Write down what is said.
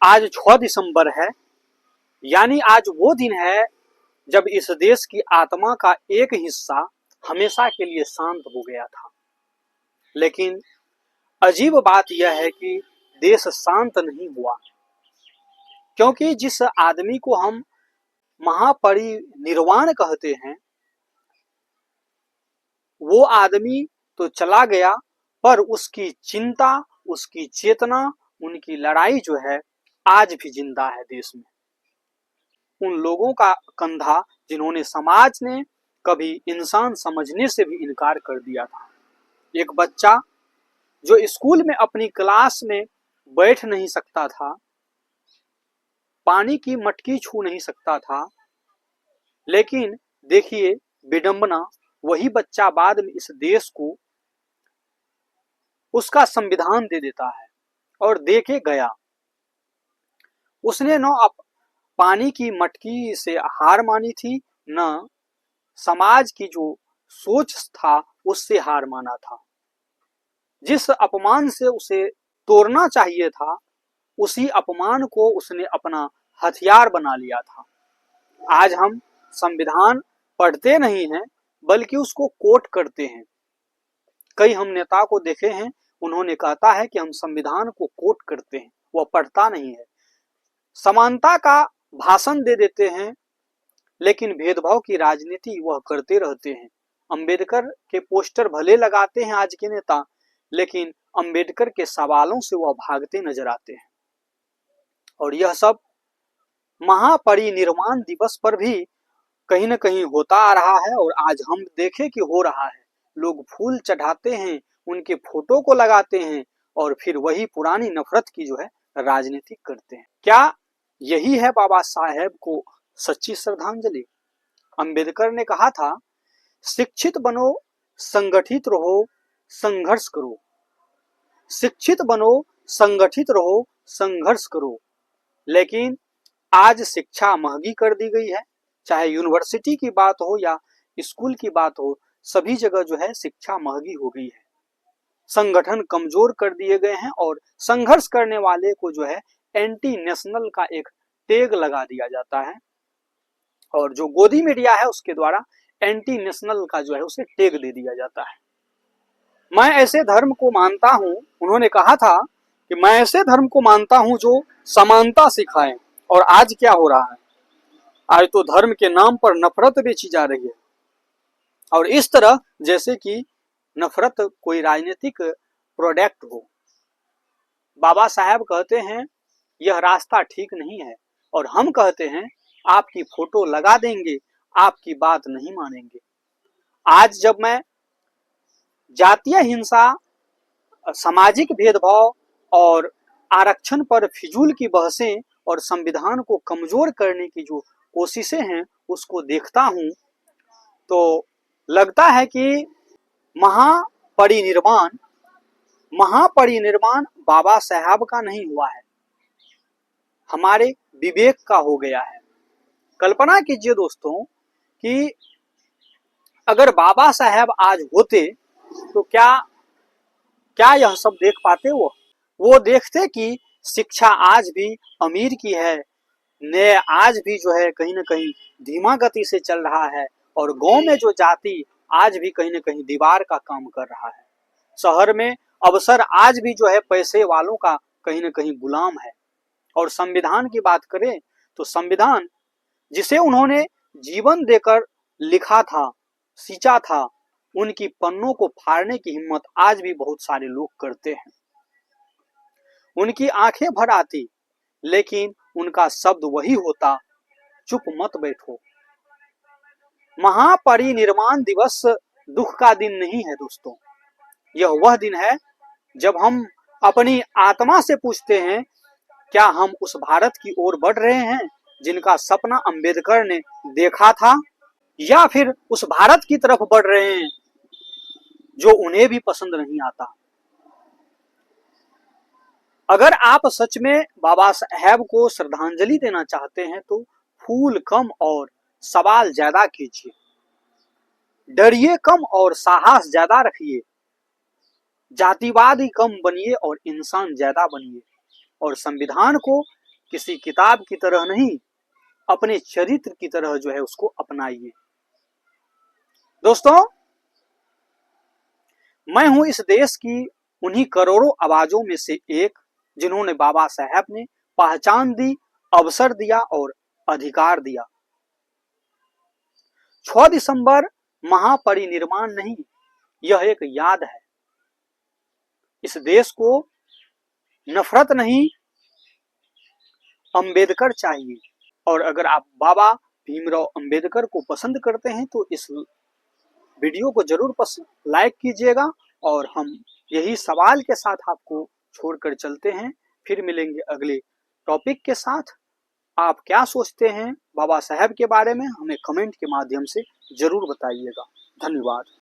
आज 6 दिसंबर है, यानी आज वो दिन है जब इस देश की आत्मा का एक हिस्सा हमेशा के लिए शांत हो गया था। लेकिन अजीब बात यह है कि देश शांत नहीं हुआ, क्योंकि जिस आदमी को हम महापरिनिर्वाण कहते हैं, वो आदमी तो चला गया, पर उसकी चिंता, उसकी चेतना, उनकी लड़ाई जो है आज भी जिंदा है देश में। उन लोगों का कंधा जिन्होंने समाज ने कभी इंसान समझने से भी इनकार कर दिया था। एक बच्चा जो स्कूल में अपनी क्लास में बैठ नहीं सकता था, पानी की मटकी छू नहीं सकता था, लेकिन देखिए विडंबना, वही बच्चा बाद में इस देश को उसका संविधान दे देता है और दे के गया। उसने न पानी की मटकी से हार मानी थी, न समाज की जो सोच था उससे हार माना था। जिस अपमान से उसे तोड़ना चाहिए था, उसी अपमान को उसने अपना हथियार बना लिया था। आज हम संविधान पढ़ते नहीं हैं, बल्कि उसको कोट करते हैं। कई हम नेता को देखे हैं, उन्होंने कहता है कि हम संविधान को कोट करते हैं, वह पढ़ता नहीं है। समानता का भाषण दे देते हैं, लेकिन भेदभाव की राजनीति वह करते रहते हैं। अंबेडकर के पोस्टर भले लगाते हैं आज के नेता, लेकिन अंबेडकर के सवालों से वह भागते नजर आते हैं। और यह सब महापरिनिर्वाण दिवस पर भी कहीं न कहीं होता आ रहा है, और आज हम देखें कि हो रहा है। लोग फूल चढ़ाते हैं, उनके फोटो को लगाते हैं, और फिर वही पुरानी नफरत की जो है राजनीति करते हैं। क्या यही है बाबा साहेब को सच्ची श्रद्धांजलि? अंबेडकर ने कहा था, शिक्षित बनो, संगठित रहो, संघर्ष करो। शिक्षित बनो, संगठित रहो, संघर्ष करो। लेकिन आज शिक्षा महंगी कर दी गई है। चाहे यूनिवर्सिटी की बात हो या स्कूल की बात हो, सभी जगह जो है शिक्षा महंगी हो गई है। संगठन कमजोर कर दिए गए हैं, और संघर्ष करने वाले को जो है एंटी नेशनल का एक टैग लगा दिया जाता है, और जो गोदी मीडिया है उसके द्वारा एंटी नेशनल का जो है उसे टैग दे दिया जाता है। मैं ऐसे धर्म को मानता हूं, उन्होंने कहा था कि मैं ऐसे धर्म को मानता हूं जो समानता सिखाए। और आज क्या हो रहा है? आज तो धर्म के नाम पर नफरत बेची जा रही है, और इस तरह जैसे कि नफरत कोई राजनीतिक प्रोडक्ट हो। बाबा साहब कहते हैं यह रास्ता ठीक नहीं है, और हम कहते हैं आपकी फोटो लगा देंगे, आपकी बात नहीं मानेंगे। आज जब मैं जातीय हिंसा, सामाजिक भेदभाव और आरक्षण पर फिजूल की बहसें और संविधान को कमजोर करने की जो कोशिशें हैं उसको देखता हूं, तो लगता है कि महापरिनिर्वाण बाबा साहब का नहीं हुआ है, हमारे विवेक का हो गया है। कल्पना कीजिए दोस्तों कि अगर बाबा साहब आज होते तो क्या यह सब देख पाते? वो देखते कि शिक्षा आज भी अमीर की है, न्याय आज भी जो है कहीं न कहीं धीमा गति से चल रहा है, और गांव में जो जाति आज भी कहीं न कहीं दीवार का काम कर रहा है। शहर में अवसर आज भी जो है पैसे वालों का कहीं न कहीं गुलाम है। और संविधान की बात करें तो संविधान जिसे उन्होंने जीवन देकर लिखा था, सींचा था, उनकी पन्नों को फाड़ने की हिम्मत आज भी बहुत सारे लोग करते हैं। उनकी आंखें भर आती, लेकिन उनका शब्द वही होता, चुप मत बैठो। महापरिनिर्वाण दिवस दुख का दिन नहीं है दोस्तों, यह वह दिन है जब हम अपनी आत्मा से पूछते हैं, क्या हम उस भारत की ओर बढ़ रहे हैं जिनका सपना अंबेडकर ने देखा था, या फिर उस भारत की तरफ बढ़ रहे हैं जो उन्हें भी पसंद नहीं आता? अगर आप सच में बाबा साहेब को श्रद्धांजलि देना चाहते हैं तो फूल कम और सवाल ज्यादा कीजिए, डरिए कम और साहस ज्यादा रखिए, जातिवादी कम बनिए और इंसान ज्यादा बनिए, और संविधान को किसी किताब की तरह नहीं, अपने चरित्र की तरह जो है उसको अपनाइए। दोस्तों, मैं हूं इस देश की उन्हीं करोड़ों आवाजों में से एक जिन्होंने बाबा साहब ने पहचान दी, अवसर दिया और अधिकार दिया। 6 दिसंबर महापरिनिर्वाण नहीं, यह एक याद है। इस देश को नफरत नहीं, अंबेडकर चाहिए। और अगर आप बाबा भीमराव अंबेडकर को पसंद करते हैं तो इस वीडियो को जरूर लाइक कीजिएगा। और हम यही सवाल के साथ आपको छोड़कर चलते हैं। फिर मिलेंगे अगले टॉपिक के साथ। आप क्या सोचते हैं बाबा साहब के बारे में, हमें कमेंट के माध्यम से जरूर बताइएगा। धन्यवाद।